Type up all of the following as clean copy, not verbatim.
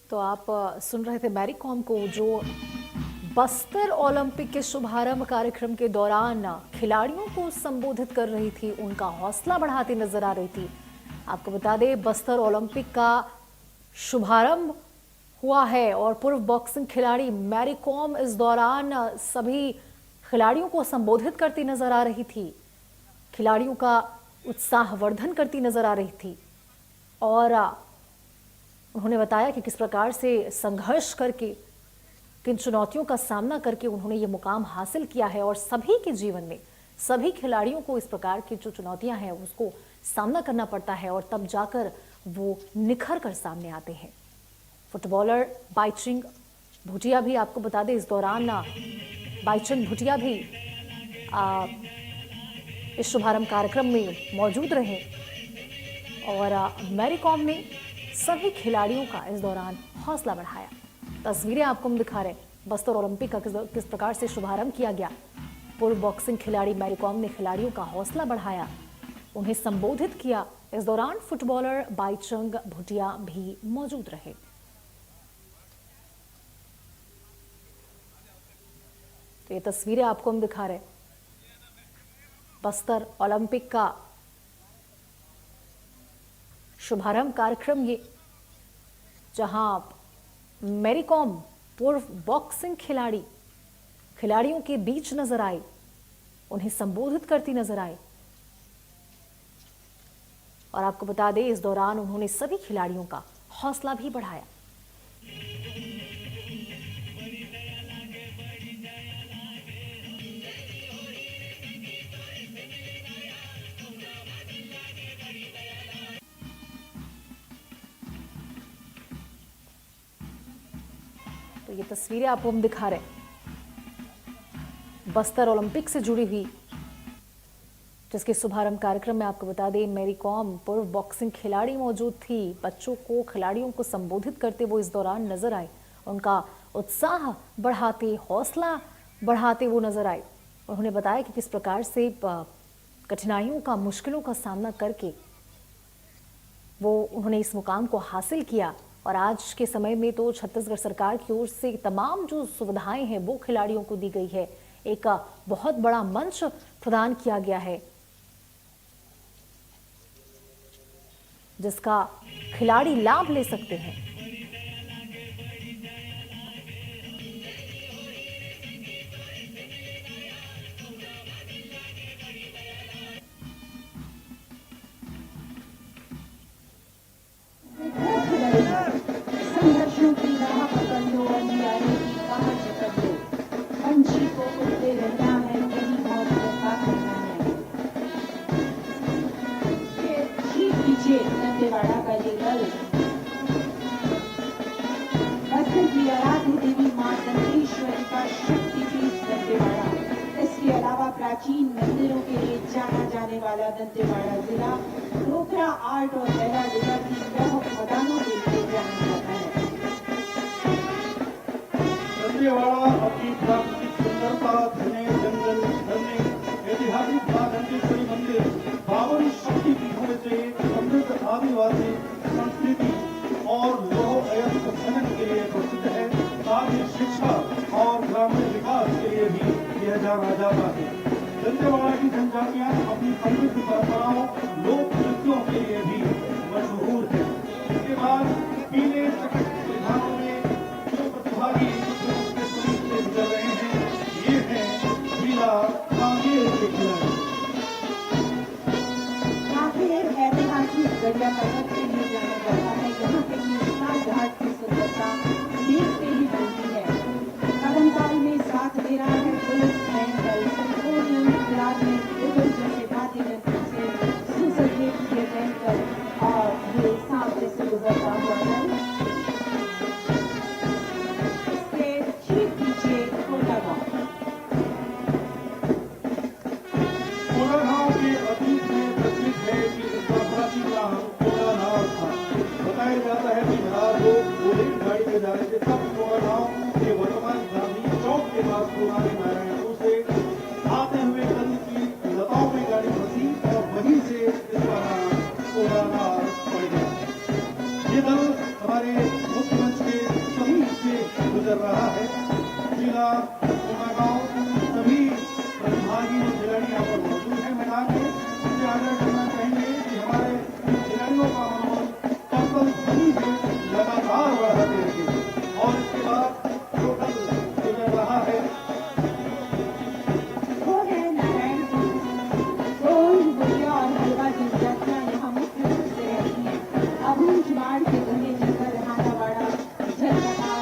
तो आप सुन रहे थे मैरी कॉम को, जो बस्तर ओलंपिक के शुभारंभ कार्यक्रम के दौरान खिलाड़ियों को संबोधित कर रही थी, उनका हौसला बढ़ाती नजर आ रही थी। आपको बता दें, बस्तर ओलंपिक का शुभारंभ हुआ है और पूर्व बॉक्सिंग खिलाड़ी मैरी कॉम इस दौरान सभी खिलाड़ियों को संबोधित करती नजर आ रही थी, खिलाड़ियों का उत्साहवर्धन करती नजर आ रही थी और उन्होंने बताया कि किस प्रकार से संघर्ष करके, किन चुनौतियों का सामना करके उन्होंने ये मुकाम हासिल किया है और सभी के जीवन में, सभी खिलाड़ियों को इस प्रकार की जो चुनौतियां हैं उसको सामना करना पड़ता है और तब जाकर वो निखर कर सामने आते हैं। फुटबॉलर बाइचुंग भूटिया भी, आपको बता दें, इस दौरान बाइचुंग भूटिया भी इस शुभारंभ कार्यक्रम में मौजूद रहे और मैरी कॉम ने सभी खिलाड़ियों का इस दौरान हौसला बढ़ाया। तस्वीरें आपको हम दिखा रहे हैं, बस्तर ओलंपिक का किस प्रकार से शुभारंभ किया गया। पूर्व बॉक्सिंग खिलाड़ी मैरी कॉम ने खिलाड़ियों का हौसला बढ़ाया, उन्हें संबोधित किया। इस दौरान फुटबॉलर बाइचुंग भूटिया भी मौजूद रहे। तो ये तस्वीरें आपको हम दिखा रहे हैं, बस्तर ओलंपिक का शुभारंभ कार्यक्रम, ये जहां मैरी कॉम पूर्व बॉक्सिंग खिलाड़ियों के बीच नजर आई, उन्हें संबोधित करती नजर आई और आपको बता दें, इस दौरान उन्होंने सभी खिलाड़ियों का हौसला भी बढ़ाया। तो ये तस्वीरें आपको हम दिखा रहे हैं, बस्तर ओलंपिक से जुड़ी हुई, जिसके शुभारंभ कार्यक्रम में आपको बता दें मैरी कॉम पूर्व बॉक्सिंग खिलाड़ी मौजूद थी। बच्चों को, खिलाड़ियों को संबोधित करते वो इस दौरान नजर आए, उनका उत्साह बढ़ाते, हौसला बढ़ाते वो नजर आए। उन्होंने बताया कि किस प्रकार से कठिनाइयों का, मुश्किलों का सामना करके उन्होंने इस मुकाम को हासिल किया और आज के समय में तो छत्तीसगढ़ सरकार की ओर से तमाम जो सुविधाएं हैं वो खिलाड़ियों को दी गई है। एक बहुत बड़ा मंच प्रदान किया गया है जिसका खिलाड़ी लाभ ले सकते हैं। संघर्षों की राह पकड़ लो, अंधियारे की पहाड़ पकड़ लो, पंछी को उड़ते रहना है, कहीं मौत का साथ रहना है। ये ठीक पीछे दंतेवाड़ा का ये दल बस्तर की आराध्य देवी मां दंतेश्वरी का शक्तिपीठ दंतेवाड़ा, इसके अलावा प्राचीन मंदिरों के लिए जाना जाने वाला दंतेवाड़ा जिला ढोकरा आर्ट और मेला जिला की प्रमुख मैदानों के लिए जाना जाता है। दंतेवाड़ा अपनी प्राकृतिक सुंदरता, घने जंगल, झरने, ऐतिहासिक मां दंतेश्वरी मंदिर, 52 शक्तिपीठों में से एक समृद्ध आदिवासी संस्कृति और लोह अयस्क खनन के लिए प्रसिद्ध है। साथ ही शिक्षा और ग्रामीण विकास के लिए भी यह जाना जाता है। दंतेवाड़ा की जनजातियां अपनी समृद्ध परंपराओं, लोक नृत्यों के लिए भी मशहूर है। इसके बाद पीले चटक मैदानों में जो प्रतिभागी के समीप से गुजर रहे हैं, ये हैं जिला कांकेर के खिलाड़ी। कांकेर ऐतिहासिक गढ़िया पर्वत के लिए जाना जाता है। यहाँ के विशाल घाट की सुंदरता देखते ही बनती है। कदमताल में साथ दे रहा है पुलिस बैंड दल, संपूर्ण विराट में मुगल जैसे वाद्य यंत्र से सुसज्जित ये बैंड दल और ये सामने से गुजरता हुआ दल, इसके ठीक पीछे कोंडागांव। कोंडागांव के अतीत में प्रचलित है कि इसका प्राचीन नाम कोंडा नजर रहा है। जिला कोंडागांव सभी प्रतिभागी और खिलाड़ी यहाँ पर मौजूद हैं मैदान में। मुझे आग्रह करना चाहेंगे कि हमारे खिलाड़ियों का मनोबल टोटल सभी से लगातार बढ़ाते रखें। और इसके बाद टोटल गुजर रहा है वो है नारायणपुर। सोन, बुढ़िया और हलवा जनजातियां यहाँ मुख्य रूप से रहती हैं। अबूझ माड़ के घने जंगल, हानावाड़ा, झलकता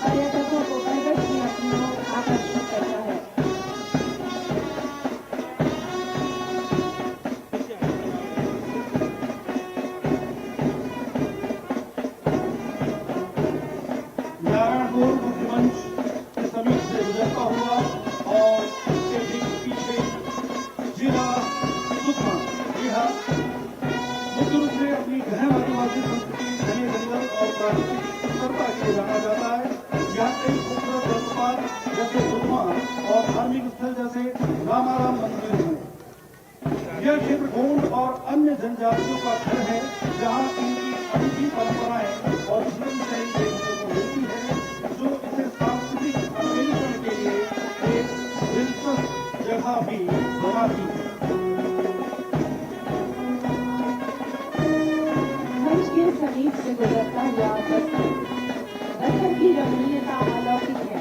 पर्यटकों को बरगद की अपनी ओर आकर्षित करता है। नारायणपुर मुख्य मंच के समीप से गुजरता हुआ और इसके ठीक पीछे जिला सुकमा। यह मुख्य रूप से अपनी गहन आदिवासी संस्कृति, घने जंगल और प्राकृतिक सुंदरता के लिए जाना जाता है। यहाँ कई खूबसूरत जलप्रपात जैसे सुकमा और धार्मिक स्थल जैसे रामाराम मंदिर हैं। यह क्षेत्र गोंड और अन्य जनजातियों का घर है, जहाँ इनकी अनूठी परंपराएं और जीवन शैली देखने को मिलती है, जो इसे सांस्कृतिक अन्वेषण के लिए एक दिलचस्प जगह भी बनाती है। मंच के समीप से गुजरता हुआ बस्तर। बस्तर की रमणीयता अलौकिक है,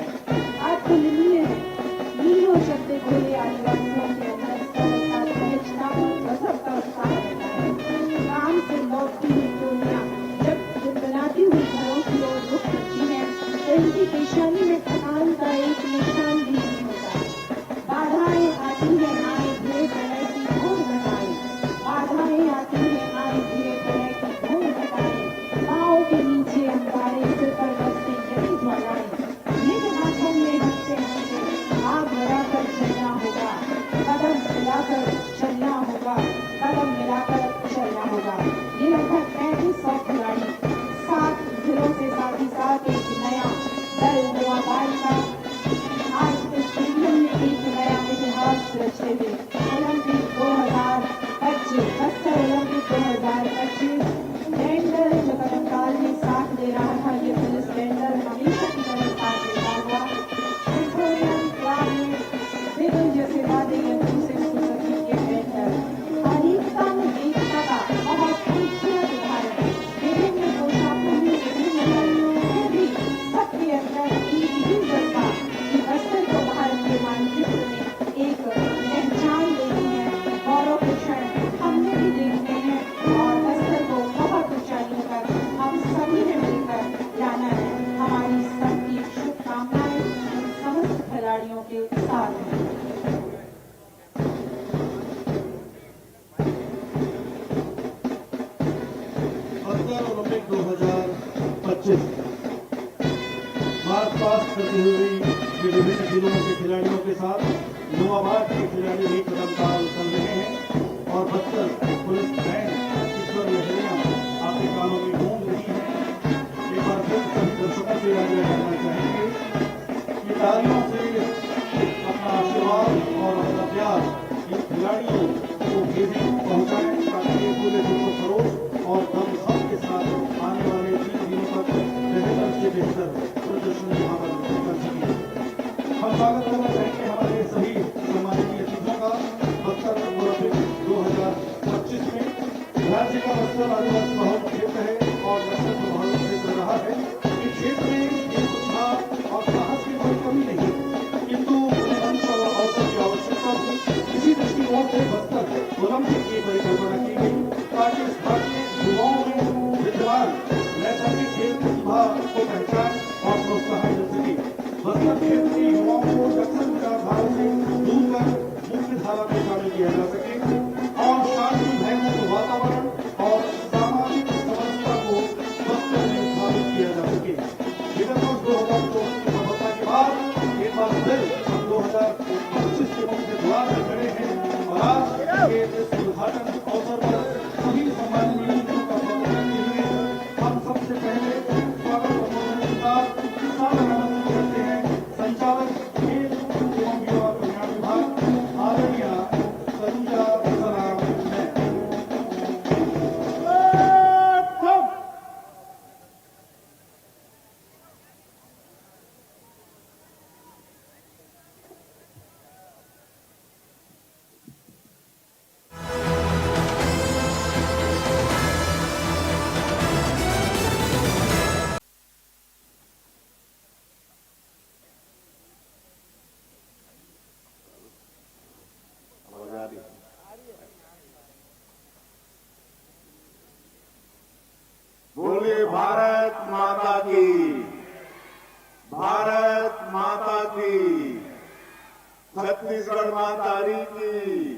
अतुलनीय है। मीलों चलते घोड़े आदिवासियों के अंदर सरलता, सहजता और गजब का उत्साह रहता है। काम से लौटती हुई टोलियां जब गुनगुनाती हुई घरों की ओर रुख करती हैं, तो इनकी पेशानी में थकान का एक निशान भी नहीं होता। बाधाएं आती हैं, आए धीरे प्रलय की घोर घटाएं। बाधाएं आती हैं, आए धीरे प्रलय की घोर घटाएं। पाँव के नीचे अंगारे, सिर पर बरसे जली ज्वालाएं। निज हाथों में हंसते हंसते आग लगाकर चलना होगा। कदम मिलाकर चलना होगा। कदम मिलाकर चलना होगा। ये लगभग 3500 खिलाड़ी 7 जिलों से साथ ही साथ एक नया दल युवा बालिका आज इस स्टेडियम में एक नया इतिहास रचते हुए ओलंपिक 2025 बस्तर ओलंपिक 2025 बैंडल जो कदमताल में साथ दे रहा था, ये पुलिस बैंडल हमेशा की तरह साथ देता हुआ विक्टोरियन क्लाब में बिगुल जैसे वादे यंत्रों से सुसज्जित ये बैंडल अनेकता में एकता का बहुत खूबसूरत उदाहरण है। विभिन्न पोशाकों में विभिन्न रंग, फिर भी सबके अंदर एक ही जज्बा कि बस्तर को भारत के मानचित्र में एक पहचान देनी है। गौरव के क्षण हमने भी देखने हैं और बस्तर को बहुत ऊंचाइयों पर हम सभी ने मिलकर जाना है। हमारी सबकी शुभकामनाएं इन समस्त खिलाड़ियों के साथ हैं। बस्तर ओलंपिक 2025 मार्च पास्ट करते हुए ये विभिन्न जिलों के खिलाड़ियों के साथ नवाबाद के खिलाड़ी भी कदमताल चल रहे हैं। और बस्तर पुलिस बैंड ईश्वर लहरियां आपके कानों में गूंज रही है। एक बार फिर सभी दर्शकों से आग्रह करना चाहेंगे कि तालियों से अपना आशीर्वाद और अपना प्यार इन खिलाड़ियों को भेजें, पहुंचाएं, ताकि ये पूरे जोश खरोश और दमखम के साथ आने वाले 3 दिनों तक बेहतर से बेहतर प्रदर्शन यहाँ पर कर सकें। हम स्वागत करना चाहेंगे हमारे सभी सम्माननीय अतिथियों का बस्तर ओलंपिक 2025 में। राज्य का बस्तर आदिवासी बहुल क्षेत्र है और बस्तर को बहुल क्षेत्र रहा है। इस क्षेत्र में ये उत्साह और साहस की कोई कमी नहीं, किंतु मंच और अवसर की आवश्यकता थी। इसी दृष्टिकोण से बस्तर ओलंपिक की परिकल्पना की गई, ताकि इस भारतीय युवाओं में विद्यमान नैसर्गिक खेल प्रतिभा को पहचान और प्रोत्साहन मिल सके। बस्तर क्षेत्र के युवाओं को नक्सल विचारधारा से दूर कर मुख्य धारा में शामिल किया जा सके और शांति भयमुक्त वातावरण और सामाजिक समरसता को बस्तर में स्थापित किया जा सके। विगत वर्ष 2024 की सफलता के बाद एक बार फिर हम 2025 के मुख्य द्वार में खड़े हैं और आज के इस उद्घाटन अवसर पर सभी सम्माननीय अतिथियों का स्वागत करते हुए हम सबसे पहले स्वागत संबोधन के साथ सादर आमंत्रित करते हैं संचालक खेल एवं युवा कल्याण विभाग आदरणीय संजा सलाम की, छत्तीसगढ़ मां तारी की,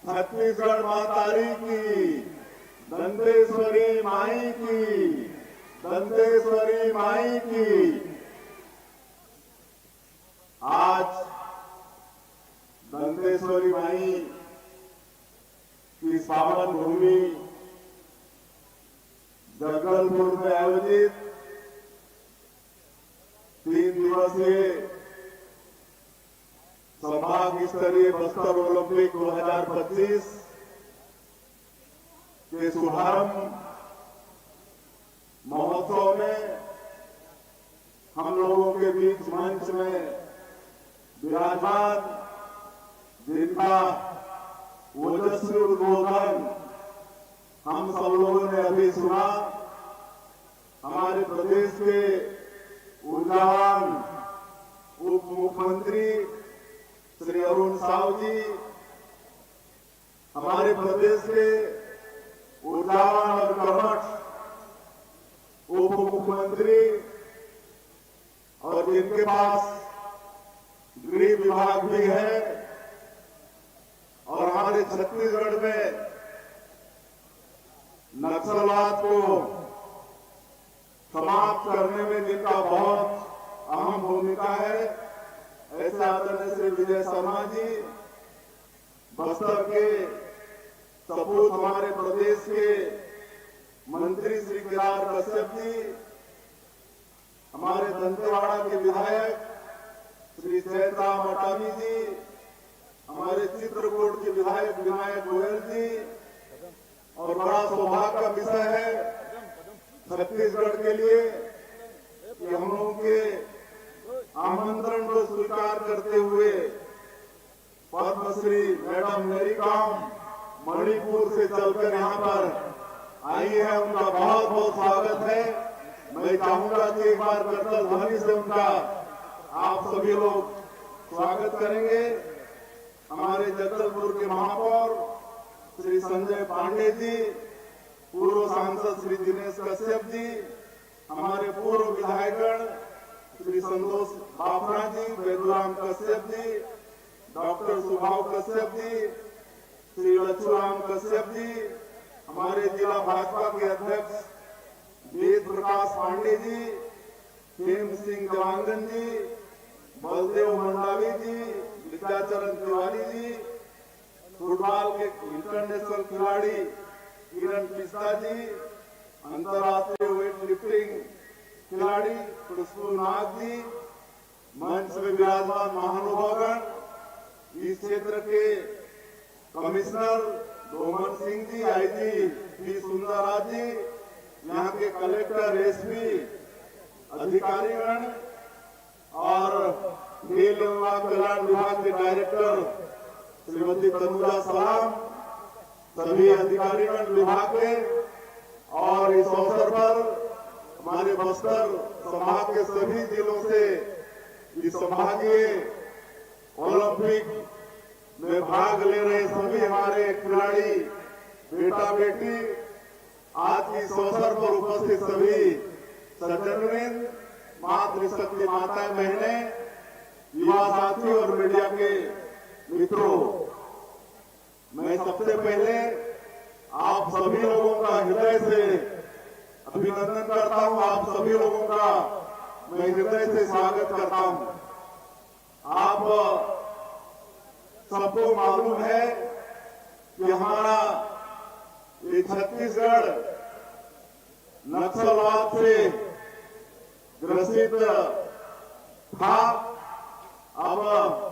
छत्तीसगढ़ मां तारी की, दंतेश्वरी माई की, दंतेश्वरी माई की। आज दंतेश्वरी माई की पावन भूमि जगदलपुर में आयोजित 3 दिवसीय संभाग स्तरीय बस्तर ओलंपिक 2025 के शुभारंभ महोत्सव में हम लोगों के बीच मंच में विराजमान, जिनका ओजस्वी उद्बोधन हम सब लोगों ने अभी सुना, हमारे प्रदेश के ऊर्जावान उप मुख्यमंत्री श्री अरुण साव जी, हमारे प्रदेश के ऊर्जावान और कर्मठ उप मुख्यमंत्री, और जिनके पास गृह विभाग भी है, और हमारे छत्तीसगढ़ में नक्सलवाद को समाप्त करने में जिनका बहुत अहम भूमिका है, ऐसे आदरणीय श्री विजय शर्मा जी, बस्तर के सपूत हमारे प्रदेश के मंत्री श्री केदार कश्यप जी, हमारे दंतेवाड़ा के विधायक श्री जयराम अटामी जी, हमारे चित्रकूट के विधायक विनायक गोयल जी, और बड़ा सौभाग्य का विषय है छत्तीसगढ़ के लिए कि हम लोगों के आमंत्रण को स्वीकार करते हुए पद्मश्री मैडम मेरीकॉम मणिपुर से चलकर यहाँ पर आई है। उनका बहुत बहुत स्वागत है। मैं चाहूंगा कि एक बार करतल ध्वनि से उनका आप सभी लोग स्वागत करेंगे। हमारे जगदलपुर के महापौर श्री संजय पांडे जी, पूर्व सांसद श्री दिनेश कश्यप जी, हमारे पूर्व विधायकगण श्री संतोष बाफना जी, वेदुराम कश्यप जी, डॉक्टर सुभाव कश्यप जी, श्री लच्छूराम कश्यप जी, हमारे जिला भाजपा के अध्यक्ष वेद प्रकाश पांडे जी, खेम सिंह देवांगन जी, बलदेव मंडावी जी, विद्याचरण तिवारी जी, फुटबॉल के इंटरनेशनल खिलाड़ी किरण पिस्ता जी, अंतर्राष्ट्रीय वेट लिफ्टिंग खिलाड़ी खुशबू नाग जी, मंच में विराजमान महानुभावगण, इस क्षेत्र के commissioner Doman Singh ji, IG P Sundarraj जी, यहाँ के कलेक्टर एसपी अधिकारीगण और खेल एवं कल्याण विभाग के डायरेक्टर श्रीमती तनुजा सलाम, सभी अधिकारीगण विभाग के, और इस अवसर पर हमारे बस्तर संभाग के सभी जिलों से इस संभागीय ओलंपिक में भाग ले रहे सभी हमारे खिलाड़ी बेटा बेटी, आज इस अवसर पर उपस्थित सभी सज्जनवृंद, मातृशक्ति माताएं बहनें, युवा साथी और मीडिया के मित्रों, मैं सबसे पहले आप सभी लोगों का हृदय से अभिनंदन करता हूं। आप सभी लोगों का मैं हृदय से स्वागत करता हूं। आप सबको मालूम है कि हमारा ये छत्तीसगढ़ नक्सलवाद से ग्रसित था। अब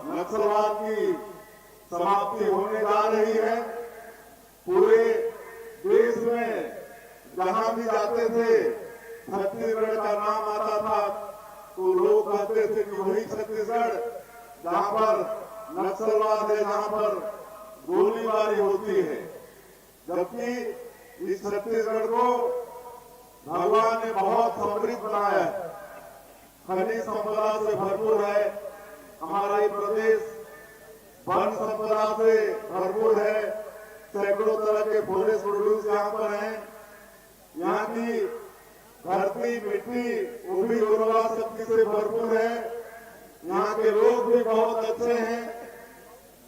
नक्सलवाद की समाप्ति होने जा रही है। पूरे देश में जहां भी जाते थे छत्तीसगढ़ का नाम आता था तो लोग कहते थे कि वही छत्तीसगढ़ जहां पर नक्सलवाद है, जहां पर गोलीबारी होती है। जबकि इस छत्तीसगढ़ को भगवान ने बहुत समृद्ध बनाया है, खनिज संपदा से भरपूर है। हमारा ये प्रदेश वन संपदा से भरपूर है। सैकड़ों तरह के फॉरेस्ट प्रोड्यूस यहाँ पर हैं। यहाँ की धरती मिट्टी वो भी उर्वरा शक्ति से भरपूर है। यहाँ के बहुत अच्छे हैं।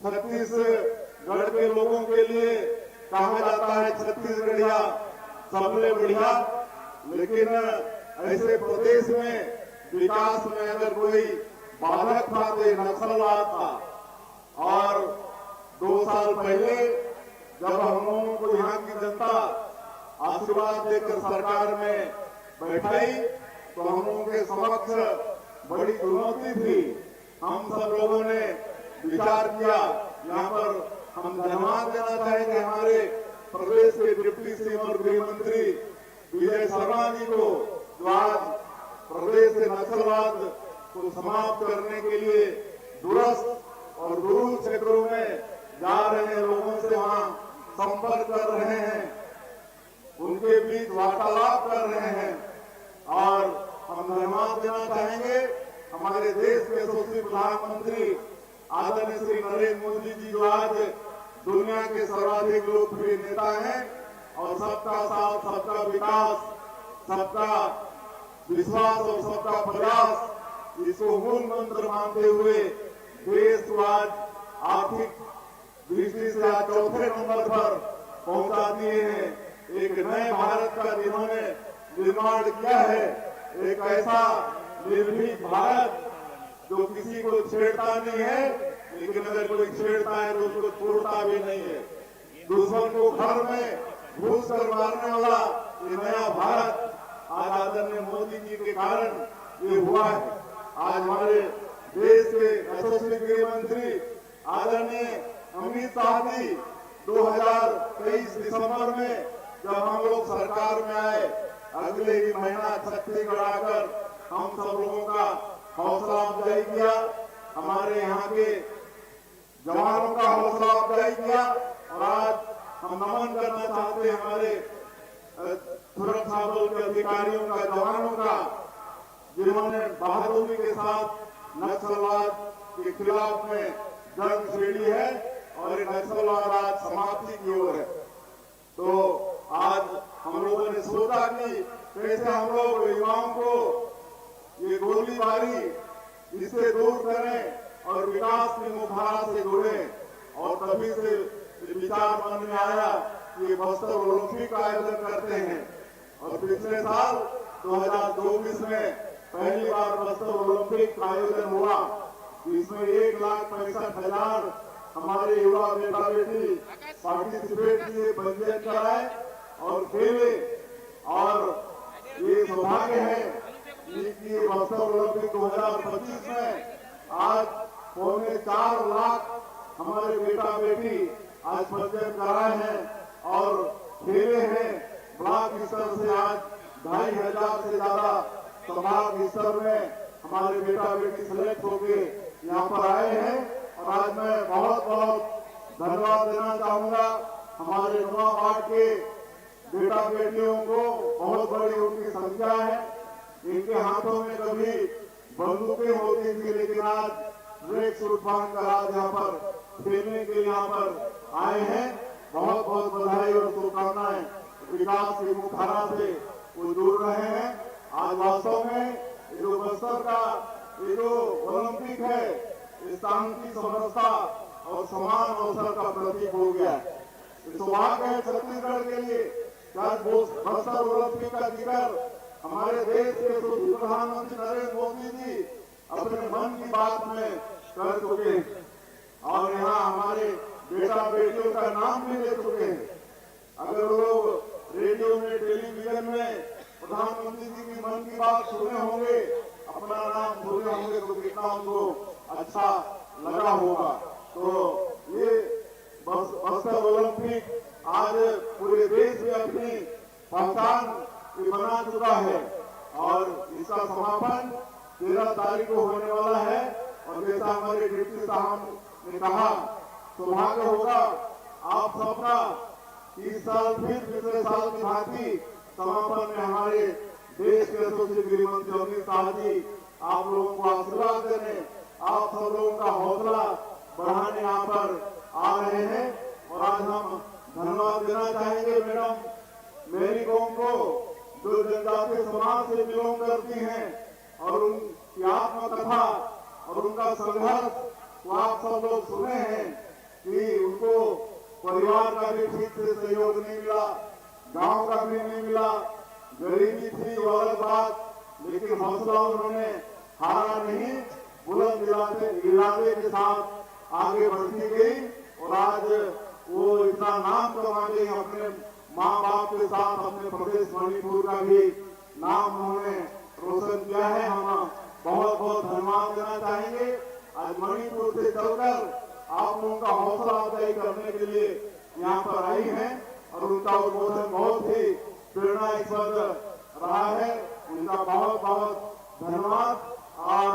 छत्तीसगढ़ के लोगों के लिए कहा जाता है छत्तीसगढ़िया सबले बढ़िया, लेकिन ऐसे प्रदेश में विकास में अगर कोई बाधक था तो नक्सलवाद था। और 2 साल पहले जब हम लोगों को यहाँ की जनता आशीर्वाद देकर सरकार में बैठाई तो हम लोगों के समक्ष बड़ी चुनौती थी। हम सब लोगों ने विचार किया। यहाँ पर हम धन्यवाद देना चाहेंगे हमारे प्रदेश के डिप्टी सीएम और गृह मंत्री विजय शर्मा जी को, जो आज प्रदेश के नक्सलवाद को समाप्त करने के लिए दूरस्थ और दूर क्षेत्रों में जा रहे हैं, लोगों से वहां संपर्क कर रहे हैं, उनके बीच वार्तालाप कर रहे हैं। और हम धन्यवाद देना चाहेंगे हमारे देश के यशस्वी प्रधानमंत्री आदरणीय श्री नरेंद्र मोदी जी, जो आज दुनिया के सर्वाधिक लोकप्रिय नेता हैं और सबका साथ, सबका विकास, सबका विश्वास और सबका प्रयास इसको मूल मंत्र मानते हुए देश को आज आर्थिक दृष्टि से आज 4थे नंबर पर पहुंचा दिए हैं। एक नए भारत का जिन्होंने निर्माण किया है, एक ऐसा निर्भीक भारत जो किसी को छेड़ता नहीं है, लेकिन अगर कोई छेड़ता है तो उसको छोड़ता भी नहीं है। दुश्मन को घर में घुस कर मारने वाला ये नया भारत आज आदरणीय मोदी जी के कारण ये हुआ है। आज हमारे देश के यशस्वी गृह मंत्री आदरणीय अमित शाह जी 2023 दिसंबर में जब हम लोग सरकार में आए, अगले ही महीना छत्तीसगढ़ आकर हम सब लोगों का हौसला अफजाई किया, हमारे यहाँ के जवानों का हौसला अफजाई किया। और आज हम नमन करना चाहते हैं हमारे सुरक्षा बल के अधिकारियों का, जवानों का, जिन्होंने बहादुरी के साथ नक्सलवाद के खिलाफ में जंग छेड़ी है और ये नक्सलवाद आज समाप्ति की ओर है। तो आज हम लोगों ने सोचा कि कैसे हम लोग युवाओं को ये गोलीबारी इससे दूर करें और विकास की मुखधारा से जुड़े। और तभी से विचार मन में आया कि ये बस्तर ओलंपिक का आयोजन करते हैं। और पिछले साल 2024 में पहली बार बस्तर ओलंपिक का आयोजन हुआ। इसमें 1,65,000 हमारे युवा बेटा बेटी पार्टिसिपेट किए, पंजीयन कराए और खेले। और ये सौभाग्य है कि बस्तर ओलंपिक 2025 में आज 4.25 लाख हमारे बेटा बेटी आज पंजीयन कराए हैं और खेले हैं। ब्लॉक स्तर से आज 2,500 से ज्यादा संभाग स्तर में हमारे बेटा बेटी सिलेक्ट होके यहाँ पर आए हैं। और आज मैं बहुत बहुत धन्यवाद देना चाहूंगा हमारे नुआ वार्ड के बेटा बेटियों को। बहुत बड़ी उनकी संख्या है। इनके हाथों में कभी बंदूकें होती थी, लेकिन आज ब्रेक सूट बांध कर आज यहाँ पर खेलने के लिए यहाँ पर आए हैं। बहुत बहुत बधाई और शुभकामनाएं। विकास की मुखधारा से वो जुड़ रहे हैं। आज वास्तव में ये जो बस्तर का ये जो ओलंपिक है, ये शांति, समरसता और समान अवसर का प्रतीक हो गया है। सौभाग्य है छत्तीसगढ़ के लिए बस्तर ओलंपिक का जिक्र हमारे देश के प्रधानमंत्री नरेंद्र मोदी जी अपने मन की बात में कर चुके हैं और यहाँ हमारे बेटा बेटियों का नाम भी ले चुके हैं। अगर लोग रेडियो में, टेलीविजन में प्रधानमंत्री जी की मन की बात सुने होंगे, अपना नाम सुने होंगे तो कितना उनको अच्छा लगा होगा। तो ये बस्तर ओलंपिक आज पूरे देश में अपनी पहचान बना चुका है और इसका समापन 13 तारीख को होने वाला है। और जैसा हमारे डिप्टी साहब ने कहा, सौभाग्य होगा आप सबका इस साल फिर पिछले साल की भांति समापन में हमारे देश के यशस्वी गृह मंत्री अमित शाह जी आप लोगों को आशीर्वाद देने, आप सब लोगों का हौसला बढ़ाने यहाँ पर आ रहे हैं। और आज हम धन्यवाद देना चाहेंगे मैडम मेरी कौम को, जो जनजातीय समाज से बिलोंग करती हैं और उनकी आत्मकथा और उनका संघर्ष तो आप सब लोग सुने हैं कि उनको परिवार का भी ठीक से सहयोग नहीं मिला, गांव का भी नहीं मिला, गरीबी थी वो अलग बात, लेकिन हौसला उन्होंने हारा नहीं, बुलंद इरादे के साथ आगे बढ़ती गई और आज वो इतना नाम कमा गई। अपने माँ बाप के साथ अपने प्रदेश मणिपुर का भी नाम उन्होंने रोशन किया है। हम बहुत बहुत धन्यवाद देना चाहेंगे। आज मणिपुर से चलकर आप लोगों का हौसला अफजाई करने के लिए यहाँ पर आई हैं और उनका उद्बोधन बहुत ही प्रेरणास्पद रहा है। उनका बहुत बहुत धन्यवाद। और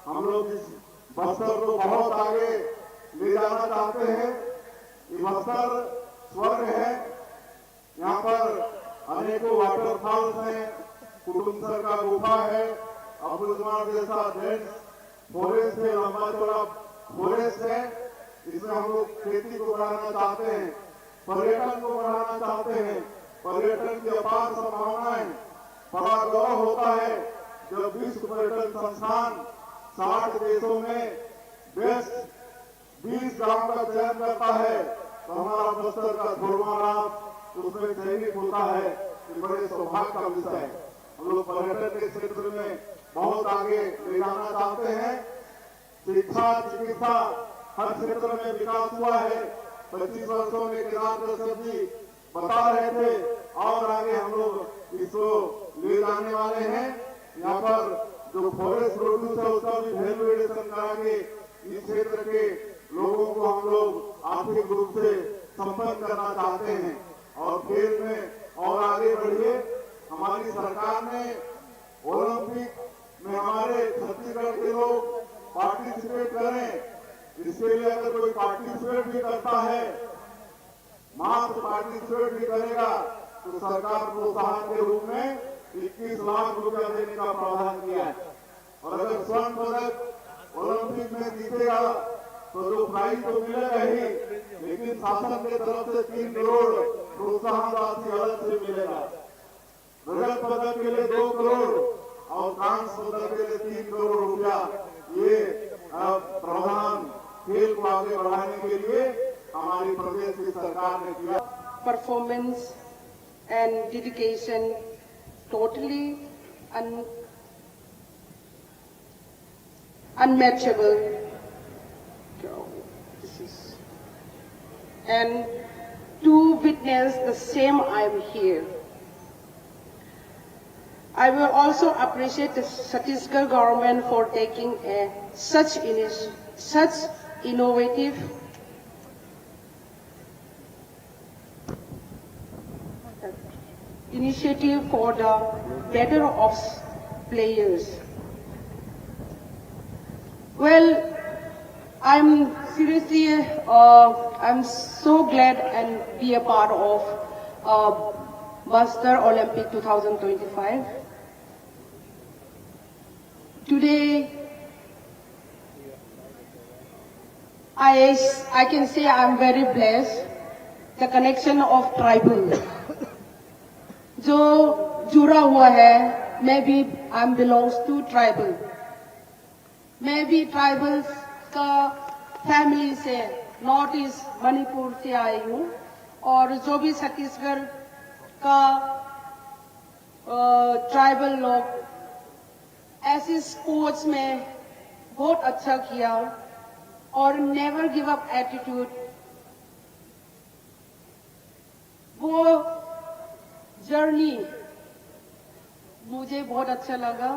हम लोग इस बस्तर को बहुत आगे ले जाना चाहते हैं। ये बस्तर स्वर्ग है, यहाँ पर अनेकों वाटरफॉल्स हैं, कुटुम्बसर का गुफा है, अब्दुल जमाल जैसा डेंस फॉरेस्ट है, लंबा चौड़ा फॉरेस्ट है। इसमें हम लोग खेती को बढ़ाना चाहते हैं, पर्यटन को बढ़ाना चाहते हैं। पर्यटन की अपार संभावनाएं, बड़ा गौरव होता है जब विश्व पर्यटन संस्थान 60 देशों में बेस्ट 20 गांव का चयन करता है तो हमारा बस्तर का धोरमाराम उसमें चयनित होता है। ये बड़े सौभाग्य का विषय है। हम लोग पर्यटन के क्षेत्र में बहुत आगे ले जाना चाहते हैं। शिक्षा, चिकित्सा हर क्षेत्र में विकास हुआ है। 25 वर्षों में केदार कश्यप जी बता रहे थे और आगे हम लोग इसको ले जाने वाले हैं। यहाँ पर जो फॉरेस्ट प्रोड्यूस है उसका भी वैल्यू एडिशन करा के इस क्षेत्र के लोगों को हम लोग आर्थिक रूप से संपन्न करना चाहते हैं। और खेल में और आगे बढ़िए। हमारी सरकार ने ओलंपिक में हमारे छत्तीसगढ़ के लोग पार्टिसिपेट करें। इसके लिए अगर कोई पार्टिसिपेट भी करता है, मात्र पार्टिसिपेट भी करेगा तो सरकार प्रोत्साहन के रूप में 21 लाख रुपया देने का प्रावधान किया है। और अगर स्वर्ण पदक ओलंपिक में जीतेगा तो जो प्राइज तो मिलेगा ही, लेकिन शासन की तरफ से 3 करोड़ प्रोत्साहन राशि अलग से मिलेगा। रजत पदक के लिए 2 करोड़ और कांस्य पदक के लिए 3 करोड़ रुपया ये प्रावधान खेल को आगे बढ़ाने के लिए हमारी प्रदेश की सरकार ने किया। Performance and dedication totally unmatchable. And to witness the same, I am here. I will also appreciate the Chhattisgarh government for taking such innovative initiative for the better of players. Well, I'm seriously, I'm so glad and be a part of Boston Olympic 2025. Today, I can say I'm very blessed. The connection of tribal. जो जुड़ा हुआ है, मैं भी आई belongs to tribal. मैं भी tribals का family से नॉर्थ ईस्ट मणिपुर से आई हूँ और जो भी छत्तीसगढ़ का ट्राइबल लोग ऐसे स्पोर्ट्स में बहुत अच्छा किया और नेवर गिव अप एटीट्यूड, वो जर्नी मुझे बहुत अच्छा लगा।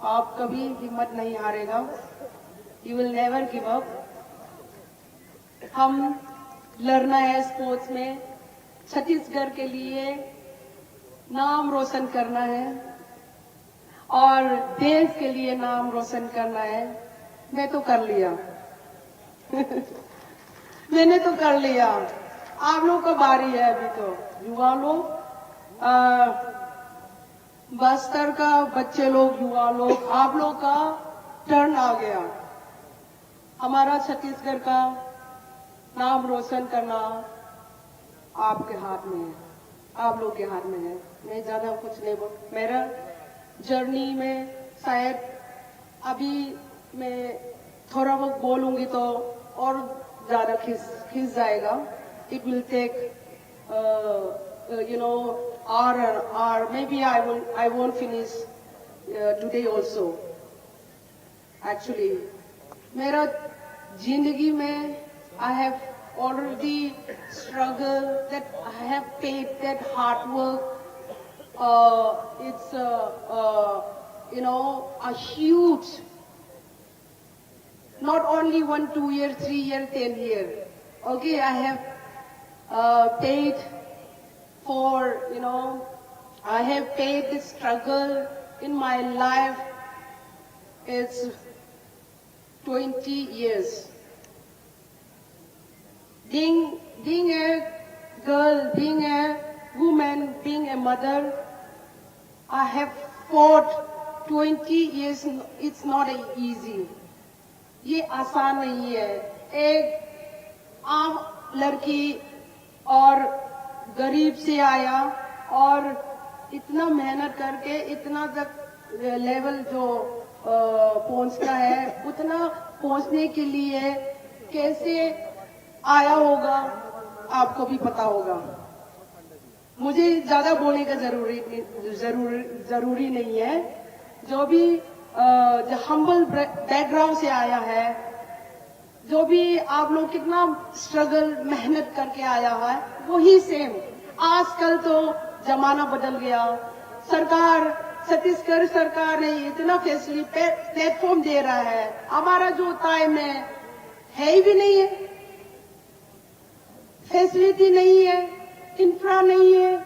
आप कभी हिम्मत नहीं हारेगा, you will never give up. हम लड़ना है स्पोर्ट्स में, छत्तीसगढ़ के लिए नाम रोशन करना है और देश के लिए नाम रोशन करना है। मैं तो कर लिया मैंने तो कर लिया, आप लोग का बारी है अभी। तो युवा लोग, बस्तर का बच्चे लोग, युवा लोग, आप लोग का टर्न आ गया। हमारा छत्तीसगढ़ का नाम रोशन करना आपके हाथ में है, आप लोग के हाथ में है। मैं ज्यादा कुछ नहीं बोल, मेरा जर्नी में शायद अभी मैं थोड़ा बहुत बोलूंगी तो और ज्यादा खिंच जाएगा. It will take hour. Maybe I won't finish today also. Actually, मेरा जिंदगी में I have already struggled, that I have paid that hard work. It's a huge, not only 1, 2 year, 3 year, 10 year. Okay, I have paid for, I have paid the struggle in my life. It's 20 years. Being a girl, being a woman, being a mother, I have fought 20 years. It's not easy. ये आसान नहीं है. एक आम लड़की और गरीब से आया और इतना मेहनत करके इतना तक लेवल जो पहुंचता है, उतना पहुंचने के लिए कैसे आया होगा आपको भी पता होगा. मुझे ज्यादा बोलने का जरूरी नहीं है. जो भी जो हम्बल बैकग्राउंड से आया है, जो भी आप लोग कितना स्ट्रगल मेहनत करके आया है, वही सेम. आजकल तो जमाना बदल गया. सरकार, छत्तीसगढ़ सरकार ने इतना फैसिलिटी प्लेटफॉर्म दे रहा है. हमारा जो टाइम है ही भी नहीं है. फैसिलिटी नहीं है, इंफ्रा नहीं है,